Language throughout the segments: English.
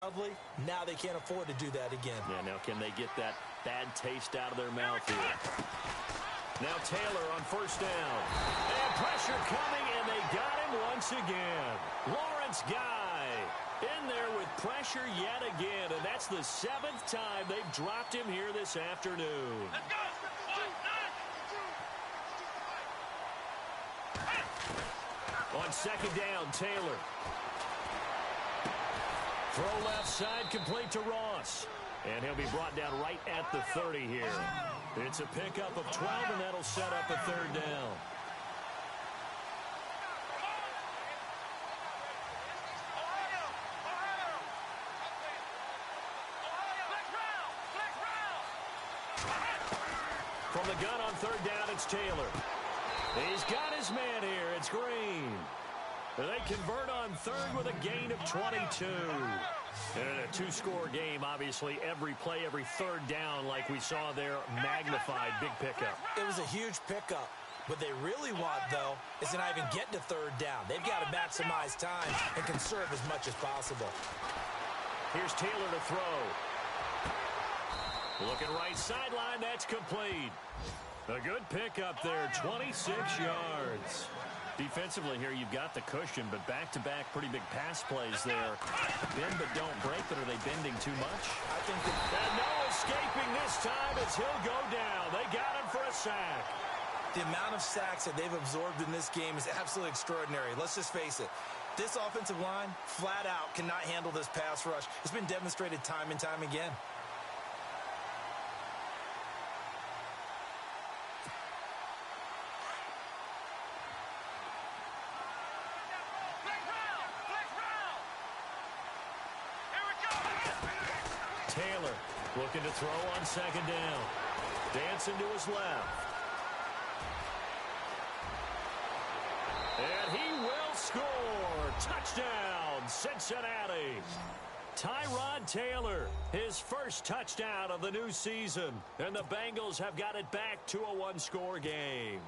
wildly. Now they can't afford to do that again. Yeah, now can they get that bad taste out of their mouth here? Now Taylor on first down. And pressure coming, and they got him once again. Lawrence Guy in there with pressure yet again, and that's the 7th time they've dropped him here this afternoon. Let's go! On second down, Taylor. Throw left side, complete to Ross. And he'll be brought down right at the 30 here. It's a pickup of 12, and that'll set up a third down. From the gun on third down, it's Taylor. He's got his man here. It's Green. They convert on third with a gain of 22. And in a two-score game, obviously, every play, every third down, like we saw there, magnified, big pickup. It was a huge pickup. What they really want, though, is to not even get to third down. They've got to maximize time and conserve as much as possible. Here's Taylor to throw. Looking right sideline, that's complete. A good pickup there, 26 yards. Defensively here, you've got the cushion, but back-to-back pretty big pass plays there. Bend but don't break, but are they bending too much? I think that... And no escaping this time as he'll go down. They got him for a sack. The amount of sacks that they've absorbed in this game is absolutely extraordinary. Let's just face it. This offensive line, flat out, cannot handle this pass rush. It's been demonstrated time and time again. Taylor looking to throw on second down. Dancing to his left. And he will score. Touchdown, Cincinnati. Tyrod Taylor, his first touchdown of the new season. And the Bengals have got it back to a one-score game.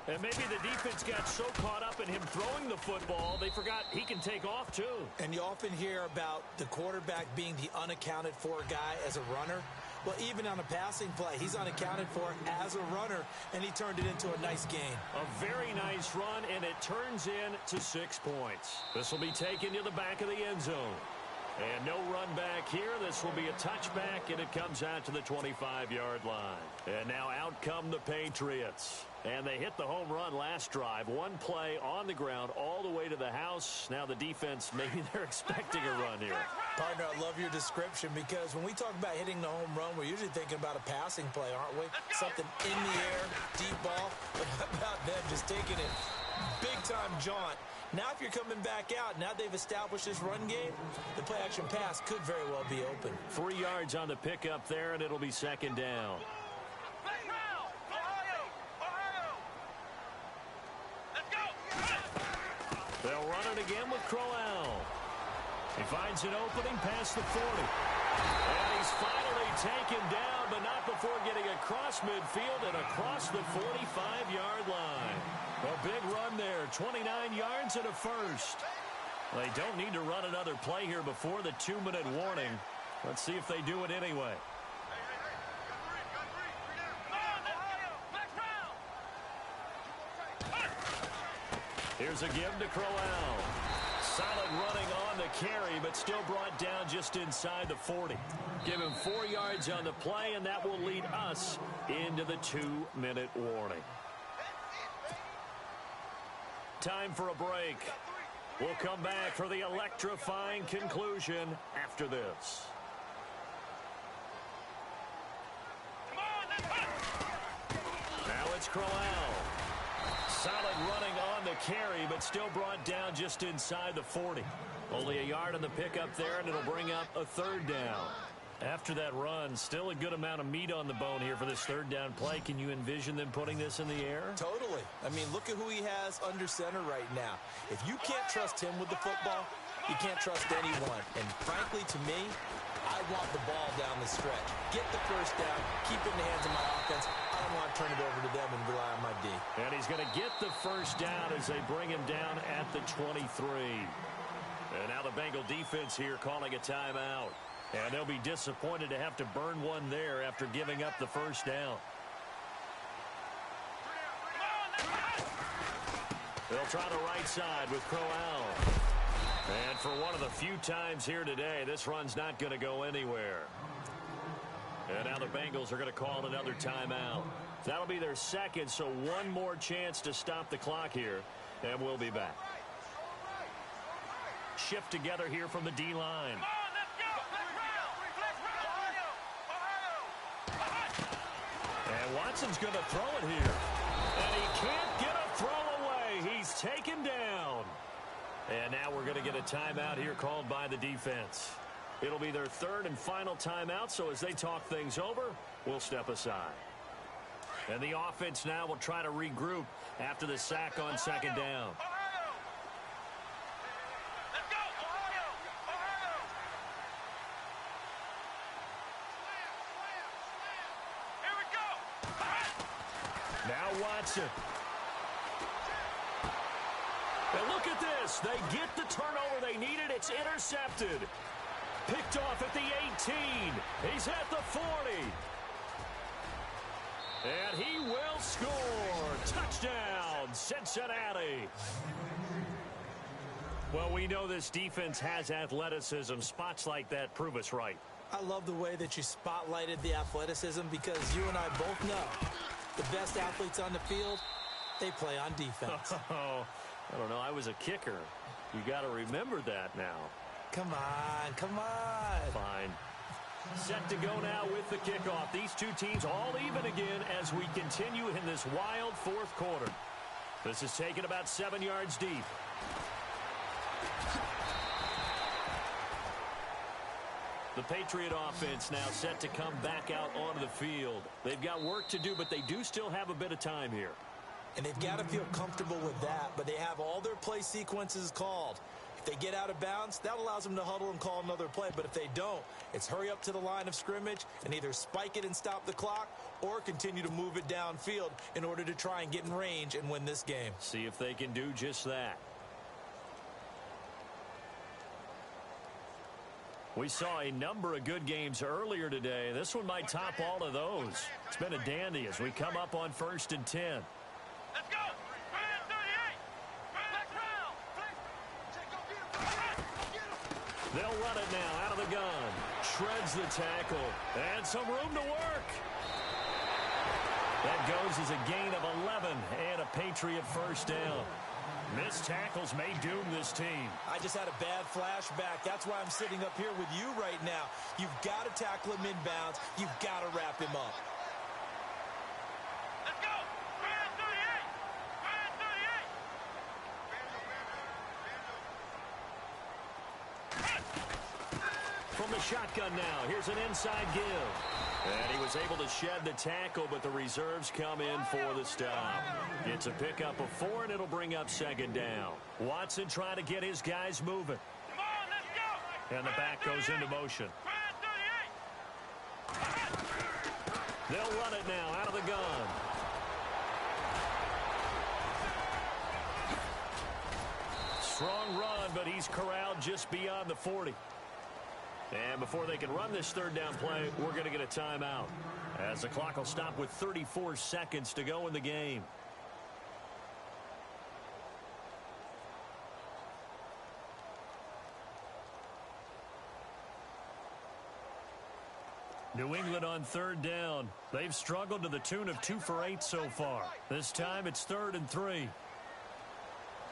And maybe the defense got so caught up in him throwing the football, they forgot he can take off too. And you often hear about the quarterback being the unaccounted for guy as a runner. Well, even on a passing play, he's unaccounted for as a runner, and he turned it into a nice gain. A very nice run, and it turns into 6 points. This will be taken to the back of the end zone. And no run back here. This will be a touchback, and it comes out to the 25-yard line. And now out come the Patriots. And they hit the home run last drive. One play on the ground all the way to the house. Now the defense, maybe they're expecting a run here. Partner, I love your description because when we talk about hitting the home run, we're usually thinking about a passing play, aren't we? Something in the air, deep ball. But how about them just taking it big-time jaunt? Now if you're coming back out, now they've established this run game, the play-action pass could very well be open. 3 yards on the pickup there, and it'll be second down. They'll run it again with Crowell. He finds an opening past the 40. And he's finally taken down, but not before getting across midfield and across the 45-yard line. A big run there, 29 yards and a first. They don't need to run another play here before the 2-minute warning. Let's see if they do it anyway. Here's a give to Crowell. Solid running on the carry, but still brought down just inside the 40. Give him 4 yards on the play, and that will lead us into the 2-minute warning. Time for a break. We'll come back for the electrifying conclusion after this. Now it's Crowell. Solid running on the carry, but still brought down just inside the 40. Only a yard on the pickup there, and it'll bring up a third down. After that run, still a good amount of meat on the bone here for this third down play. Can you envision them putting this in the air? Totally. I mean, look at who he has under center right now. If you can't trust him with the football, you can't trust anyone. And frankly, to me, I want the ball down the stretch. Get the first down, keep it in the hands of my offense. I don't want to turn it over to them and rely on my D. And he's going to get the first down as they bring him down at the 23. And now the Bengal defense here calling a timeout. And they'll be disappointed to have to burn one there after giving up the first down. They'll try the right side with Crowell. And for one of the few times here today, this run's not going to go anywhere. And now the Bengals are going to call another timeout. That'll be their second, so one more chance to stop the clock here. And we'll be back. Shift together here from the D-line. And Watson's going to throw it here. And he can't get a throw away. He's taken down. And now we're going to get a timeout here called by the defense. It'll be their third and final timeout, so as they talk things over, we'll step aside. And the offense now will try to regroup after the sack on second down. Now Watson. And look at this. They get the turnover they needed. It's intercepted. Picked off at the 18. He's at the 40. And he will score. Touchdown, Cincinnati. Well, we know this defense has athleticism. Spots like that prove us right. I love the way that you spotlighted the athleticism because you and I both know the best athletes on the field, they play on defense. Oh, I don't know. I was a kicker. You got to remember that now. Come on, come on. Fine. Set to go now with the kickoff. These two teams all even again as we continue in this wild fourth quarter. This is taken about 7 yards deep. The Patriot offense now set to come back out onto the field. They've got work to do, but they do still have a bit of time here. And they've got to feel comfortable with that, but they have all their play sequences called. If they get out of bounds, that allows them to huddle and call another play. But if they don't, it's hurry up to the line of scrimmage and either spike it and stop the clock or continue to move it downfield in order to try and get in range and win this game. See if they can do just that. We saw a number of good games earlier today. This one might top all of those. It's been a dandy as we come up on 1st and 10. Let's go! 38! They'll run it now out of the gun. Shreds the tackle. And some room to work. That goes as a gain of 11 and a Patriot first down. Missed tackles may doom this team. I just had a bad flashback. That's why I'm sitting up here with you right now. You've got to tackle him inbounds. You've got to wrap him up. Let's go! 38! From the shotgun now, here's an inside give. And he was able to shed the tackle, but the reserves come in for the stop. It's a pickup of 4, and it'll bring up second down. Watson trying to get his guys moving. Come on, let's go! And the back goes into motion. 38! They'll run it now out of the gun. Strong run, but he's corralled just beyond the 40. And before they can run this third down play, we're going to get a timeout, as the clock will stop with 34 seconds to go in the game. New England on third down. They've struggled to the tune of 2 for 8 so far. This time it's 3rd and 3.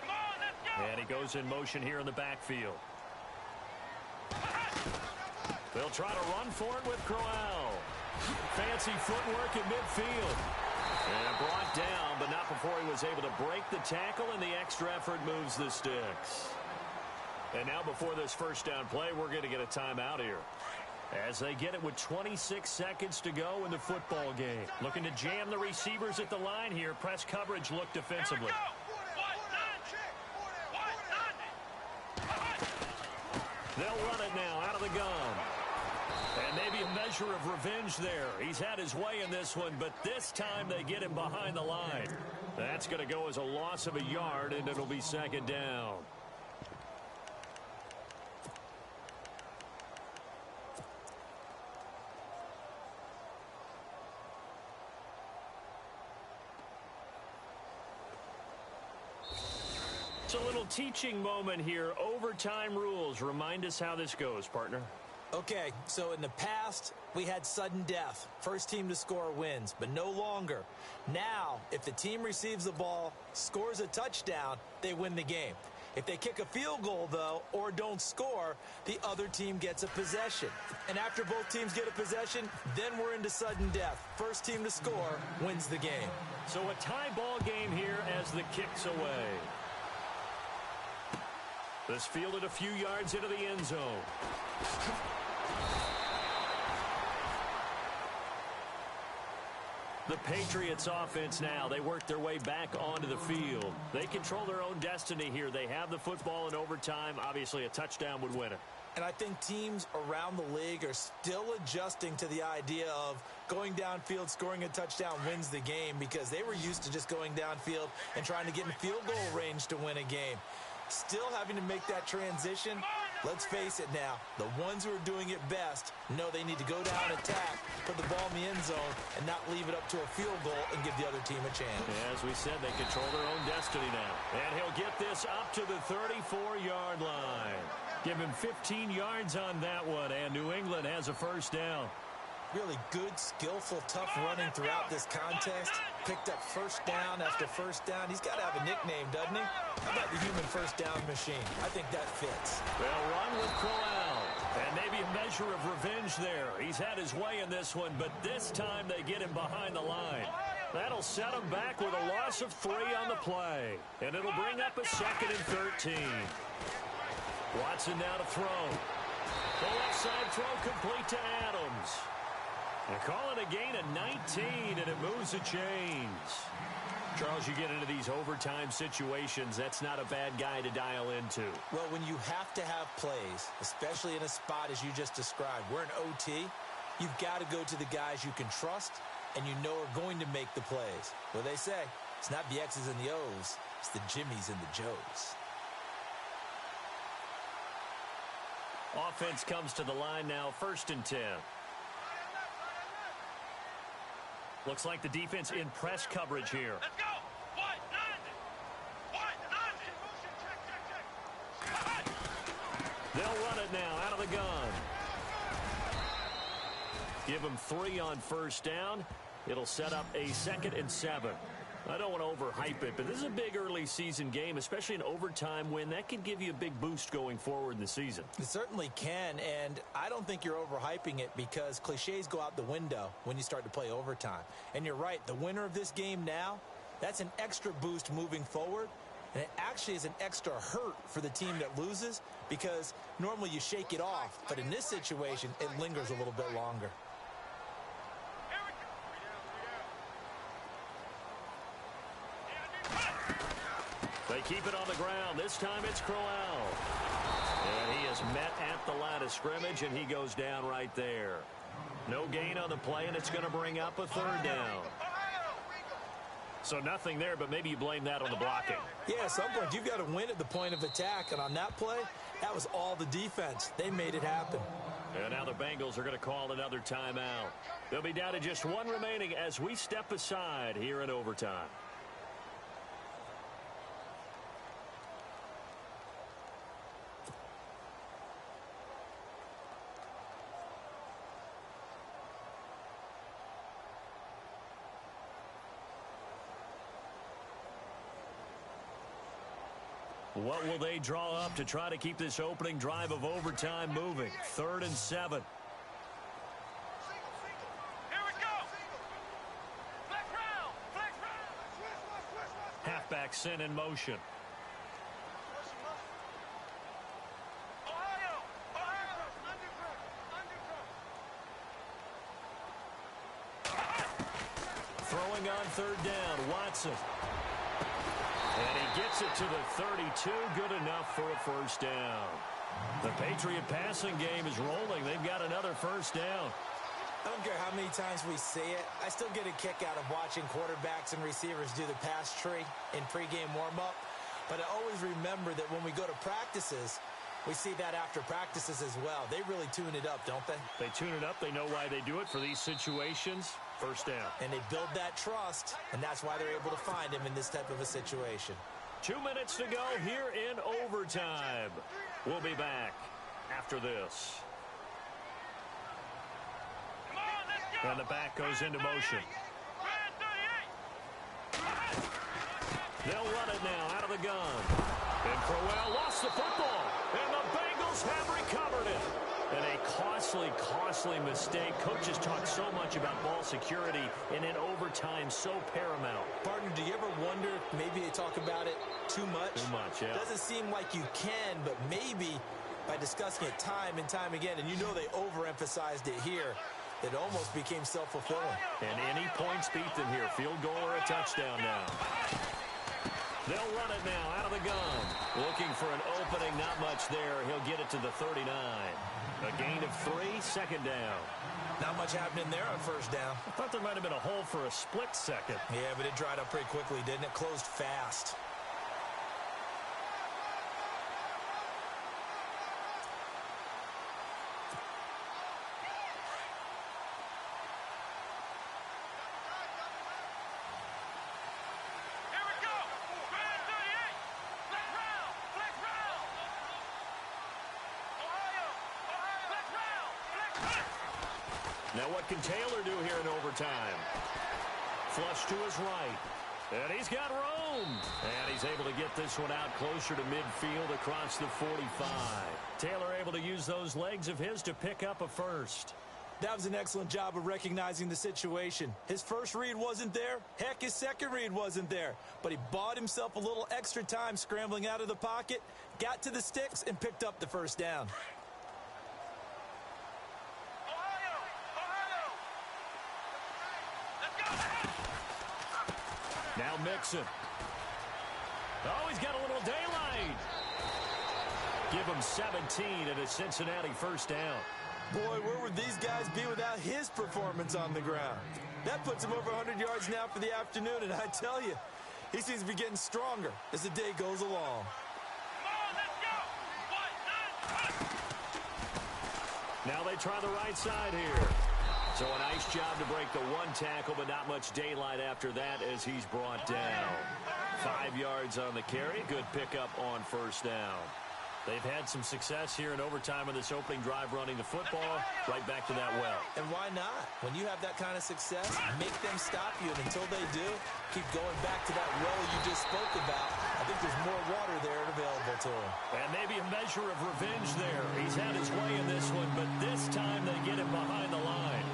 Come on, let's go! And he goes in motion here in the backfield. They'll try to run for it with Crowell. Fancy footwork in midfield. And brought down, but not before he was able to break the tackle, and the extra effort moves the sticks. And now before this first down play, we're going to get a timeout here, as they get it with 26 seconds to go in the football game. Looking to jam the receivers at the line here. Press coverage look defensively. They'll run it now out of the gun. And maybe a measure of revenge there. He's had his way in this one, but this time they get him behind the line. That's going to go as a loss of a yard, and it'll be second down. So a little teaching moment here. Overtime rules. Remind us how this goes, partner. Okay, so in the past, we had sudden death. First team to score wins, but no longer. Now, if the team receives the ball, scores a touchdown, they win the game. If they kick a field goal, though, or don't score, the other team gets a possession. And after both teams get a possession, then we're into sudden death. First team to score wins the game. So a tie ball game here as the kick's away. This fielded a few yards into the end zone. The Patriots offense now. They work their way back onto the field. They control their own destiny here. They have the football in overtime. Obviously, a touchdown would win it. And I think teams around the league are still adjusting to the idea of going downfield, scoring a touchdown wins the game, because they were used to just going downfield and trying to get in field goal range to win a game. Still having to make that transition. Let's face it now, the ones who are doing it best know they need to go down, attack, put the ball in the end zone, and not leave it up to a field goal and give the other team a chance. As we said, they control their own destiny now. And he'll get this up to the 34-yard line. Give him 15 yards on that one, and New England has a first down. Really good, skillful, tough running throughout this contest. Picked up first down after first down. He's got to have a nickname, doesn't he? How about the human first down machine? I think that fits. They'll run with Crowell. And maybe a measure of revenge there. He's had his way in this one, but this time they get him behind the line. That'll set him back with a loss of 3 on the play. And it'll bring up a 2nd and 13. Watson now to throw. The left side throw complete to Adams. They call it a gain of 19, and it moves the chains. Charles, you get into these overtime situations, that's not a bad guy to dial into. Well, when you have to have plays, especially in a spot as you just described, we're in OT, you've got to go to the guys you can trust and you know are going to make the plays. What they say, it's not the X's and the O's, it's the Jimmys and the Joes. Offense comes to the line now, 1st and 10. Looks like the defense in press coverage here. Let's go. They'll run it now out of the gun. Give them 3 on first down. It'll set up a 2nd and 7. I don't want to overhype it, but this is a big early season game, especially an overtime win. That can give you a big boost going forward in the season. It certainly can, and I don't think you're overhyping it because cliches go out the window when you start to play overtime. And you're right, the winner of this game now, that's an extra boost moving forward, and it actually is an extra hurt for the team that loses because normally you shake it off, but in this situation, it lingers a little bit longer. They keep it on the ground. This time it's Crowell. And he is met at the line of scrimmage, and he goes down right there. No gain on the play, and it's going to bring up a 3rd down. So nothing there, but maybe you blame that on the blocking. Yeah, at some point you've got to win at the point of attack, and on that play, that was all the defense. They made it happen. And now the Bengals are going to call another timeout. They'll be down to just 1 remaining as we step aside here in overtime. What will they draw up to try to keep this opening drive of overtime moving? 3rd and 7. Here we go. Flex round. Flex round. Halfback sent in motion. Ohio. Throwing on 3rd down, Watson. And he gets it to the 32, good enough for a first down. The Patriot passing game is rolling. They've got another first down. I don't care how many times we see it. I still get a kick out of watching quarterbacks and receivers do the pass tree in pregame warm-up. But I always remember that when we go to practices, we see that after practices as well. They really tune it up, don't they? They tune it up. They know why they do it for these situations. First down. And they build that trust, and that's why they're able to find him in this type of a situation. 2 minutes to go here in overtime. We'll be back after this. Come on, let's go. And the back goes into motion. They'll run it now out of the gun. And Crowell lost the football. And the Bengals have recovered it. And a costly mistake. Coaches talk so much about ball security, and in overtime, so paramount. Partner, do you ever wonder if maybe they talk about it too much? Too much, yeah. Doesn't seem like you can, but maybe by discussing it time and time again, and you know they overemphasized it here, it almost became self-fulfilling. And any points beat them here, field goal or a touchdown now. They'll run it now out of the gun. Looking for an opening, not much there. He'll get it to the 39. A gain of 3, second down. Not much happening there on first down. I thought there might have been a hole for a split second. Yeah, but it dried up pretty quickly, didn't it? Closed fast. Now what can Taylor do here in overtime? Flush to his right. And he's got room. And he's able to get this one out closer to midfield across the 45. Taylor able to use those legs of his to pick up a first. That was an excellent job of recognizing the situation. His first read wasn't there. Heck, his second read wasn't there. But he bought himself a little extra time scrambling out of the pocket, got to the sticks, and picked up the first down. Now Mixon. Oh, he's got a little daylight. Give him 17 and a Cincinnati first down. Boy, where would these guys be without his performance on the ground? That puts him over 100 yards now for the afternoon, and I tell you, he seems to be getting stronger as the day goes along. Now they try the right side here. So a nice job to break the one tackle, but not much daylight after that as he's brought down. 5 yards on the carry. Good pickup on first down. They've had some success here in overtime in this opening drive running the football. Right back to that well. And why not? When you have that kind of success, make them stop you. And until they do, keep going back to that well you just spoke about. I think there's more water there available to him. And maybe a measure of revenge there. He's had his way in this one, but this time they get him behind the line.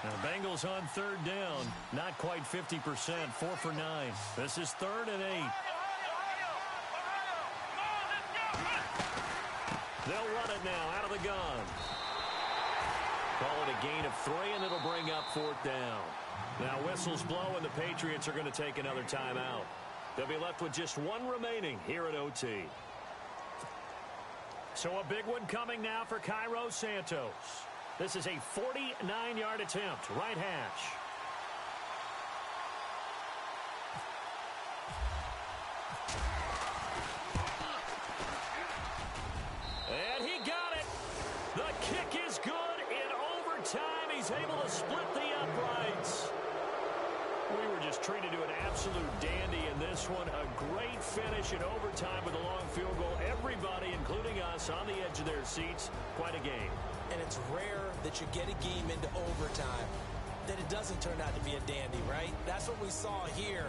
Now, Bengals on third down. Not quite 50%. 4 for 9. This is 3rd and 8. They'll run it now out of the gun. Call it a gain of 3, and it'll bring up 4th down. Now whistles blow, and the Patriots are going to take another timeout. They'll be left with just 1 remaining here at OT. So a big one coming now for Cairo Santos. This is a 49-yard attempt, right hash. And he got it. The kick is good in overtime. He's able to split the uprights. We were just treated to an absolute dandy in this one. A great finish in overtime with a long field goal. Everybody, including us, on the edge of their seats. Quite a game. And it's rare that you get a game into overtime that it doesn't turn out to be a dandy, right? That's what we saw here.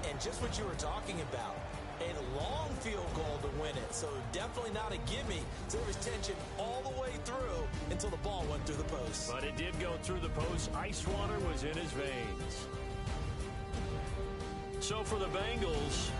And just what you were talking about, a long field goal to win it. So definitely not a gimme. So there was tension all the way through until the ball went through the post. But it did go through the post. Ice water was in his veins. So for the Bengals,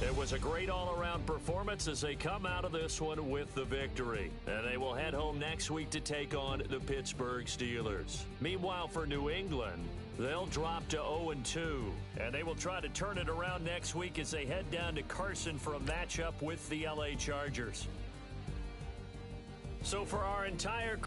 it was a great all-around performance as they come out of this one with the victory. And they will head home next week to take on the Pittsburgh Steelers. Meanwhile, for New England, they'll drop to 0-2. And they will try to turn it around next week as they head down to Carson for a matchup with the LA Chargers. So for our entire